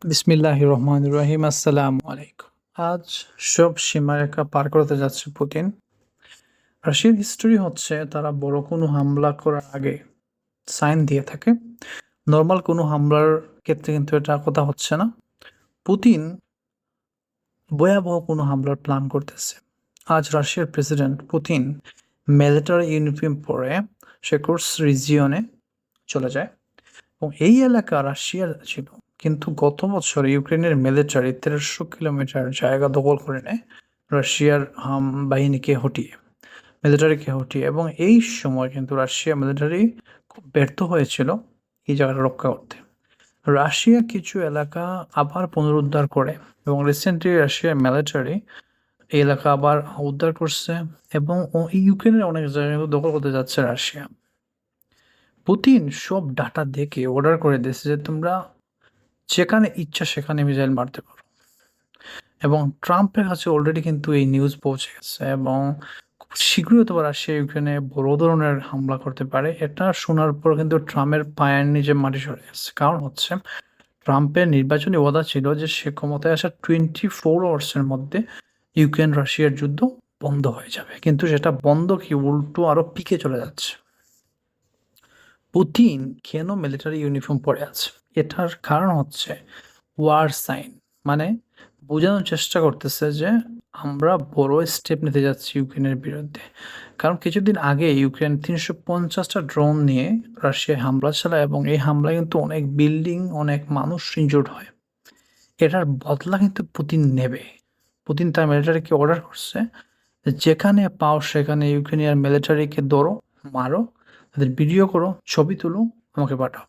বিসমিল্লাহির রহমানির রহিম। আসসালামু আলাইকুম। আজ সব সীমারেখা পার করতে যাচ্ছে পুতিন। রাশিয়ার হিস্টোরি হচ্ছে তারা বড় কোনো হামলা করার আগে সাইন দিয়ে থাকে। নরমাল কোনো হামলার ক্ষেত্রে কিন্তু এটা কথা হচ্ছে না। পুতিন ভয়াবহ কোনো হামলার প্ল্যান করতেছে। আজ রাশিয়ার প্রেসিডেন্ট পুতিন মিলিটারি ইউনিফর্ম পরে সে কোর্স রিজিয়নে চলে যায় এবং এই এলাকা রাশিয়ার ছিল। কিন্তু গত বছর ইউক্রেনের মিলিটারি ১৩০০ কিলোমিটার জায়গা দখল করে নেয় রাশিয়ার বাহিনীকে হটিয়ে, মিলিটারিকে হটিয়ে, এবং এই সময় কিন্তু রাশিয়া মিলিটারি খুব ব্যর্থ হয়েছিল এই জায়গাটা রক্ষা করতে। রাশিয়া কিছু এলাকা আবার পুনরুদ্ধার করে এবং রিসেন্টলি রাশিয়ার মিলিটারি এই এলাকা আবার উদ্ধার করছে এবং ইউক্রেনের অনেক জায়গা কিন্তু দখল করতে যাচ্ছে রাশিয়া। পুতিন সব ডাটা দেখে অর্ডার করে দিয়েছে যে তোমরা যেখানে ইচ্ছা সেখানে মিসাইল মারতে পারো, এবং ট্রাম্পের কাছে অলরেডি কিন্তু এই নিউজ পৌঁছে গেছে এবং খুব শীঘ্রই হয়তো বা রাশিয়া ইউক্রেনে বড় ধরনের হামলা করতে পারে। এটা শোনার পর কিন্তু ট্রাম্পের পায়ের নিচে মাটি সরে গেছে। কারণ হচ্ছে ট্রাম্পের নির্বাচনী ওয়াদা ছিল যে সে ক্ষমতায় আসার 24 আওয়ার্সের মধ্যে ইউক্রেন রাশিয়ার যুদ্ধ বন্ধ হয়ে যাবে, কিন্তু সেটা বন্ধ কি উল্টো আরো পিকে চলে যাচ্ছে। পুতিন কেন মিলিটারি ইউনিফর্ম পরে আছে? এটার কারণ হচ্ছে ওয়ার সাইন, মানে বোঝানোর চেষ্টা করতেছে যে আমরা বড় স্টেপ নিতে যাচ্ছি ইউক্রেনের বিরুদ্ধে। কারণ কিছুদিন আগে ইউক্রেন ৩৫০টা ড্রোন নিয়ে রাশিয়ায় হামলা চালায় এবং এই হামলায় কিন্তু অনেক বিল্ডিং, অনেক মানুষ ইনজুর্ড হয়। এটার বদলা কিন্তু পুতিন নেবে। পুতিন তার মিলিটারিকে অর্ডার করছে যেখানে পাও সেখানে ইউক্রেনিয়ান মিলিটারিকে ধরো, মারো, তাদের ভিডিও করো, ছবি তুলো, আমাকে পাঠাও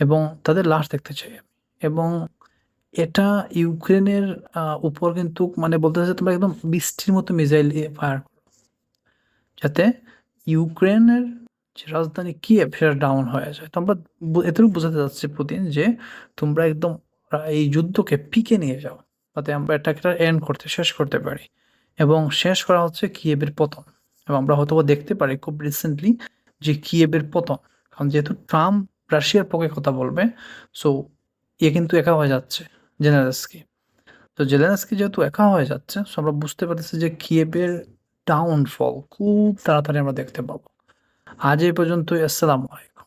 এবং তাদের লাশ দেখতে চাই আমি। এবং এটা ইউক্রেনের উপর কিন্তু মানে বলতে চাচ্ছি তোমরা একদম বৃষ্টির মতো মিসাইল দিয়ে ফায়ার করো, যাতে ইউক্রেনের যে রাজধানী কিয়েভ সেটা ডাউন হয়ে যায়। তো আমরা এতটুকু বোঝাতে চাচ্ছি পুতিন যে তোমরা একদম এই যুদ্ধকে পিকে নিয়ে যাও, যাতে আমরা এটাকে এন্ড করতে, শেষ করতে পারি। এবং শেষ করা হচ্ছে কিয়েভের পতন। এবং আমরা হয়তোবা দেখতে পারি খুব রিসেন্টলি যে কিয়েভের পতন, কারণ যেহেতু ট্রাম্প রাশিয়ার পক্ষে কথা বলবে, সো কিন্তু একা হয়ে যাচ্ছে জেলেনস্কি। তো জেলেনস্কি যেহেতু একা হয়ে যাচ্ছে, সো আমরা বুঝতে পারতেছি যে কিয়েভের ডাউনফল খুব তাড়াতাড়ি আমরা দেখতে পাবো। আজ এই পর্যন্তই। আসসালামু আলাইকুম।